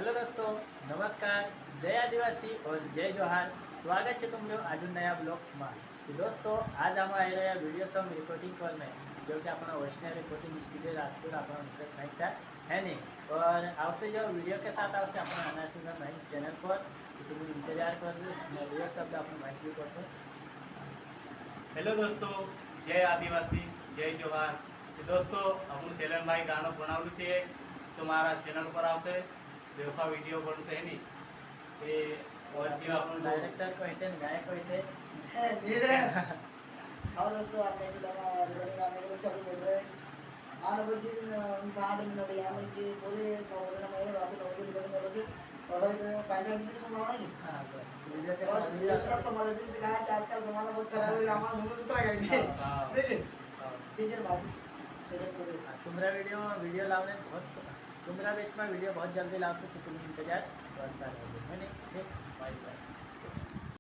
Hello दोस्तों, नमस्कार। जय आदिवासी और जय जोहार। स्वागत है तुम लोग आज नया ब्लॉग में। तो दोस्तों आज हम आई रहा वीडियो सॉन्ग रिकॉर्डिंग करने जो कि अपना वैष्णव रिकॉर्डिंग स्टूडियो राजपुर अपना मुकेश भाई चा है नहीं और आपसे जो वीडियो के साथ आपसे अपना अनार सिंगर भाई चैनल पर तो तुम इंतजार कर वीडियो शब्द अपने भाई भी करशो। हेलो दोस्तों, जय आदिवासी जय जोहार। तो दोस्तों हम चैनल में गाना बनावलू छे तो मारा चैनल पर आवशे देखा वीडियो बनशे है नहीं એ ઓરથી આપણું डायरेक्टर को हिते गायक को हिते धीरे हाँ दोस्तों आपने रिकॉर्डिंग आने के लिए चालू कर रहे हैं आने बजे 60 मिनट यानी कि पूरे 9 बजे ना मेरे रात 9 बजे रिकॉर्डिंग करो छे और फाइनल कितने संभावना है हां बस वीडियो के बस वीडियो दूसरा संभावना है कि कहा कि आजकल जमाना बहुत खराब है हमारा सुनो दूसरा गाई दे लेकिन ठीक है वापस चले पूरे तुम्हारा वीडियो लाने बहुत तुम्हारा बीच में वीडियो बहुत जल्दी लाओ तो तुम इंतजार करता रहोगे है नहीं। ठीक, बाय बाय।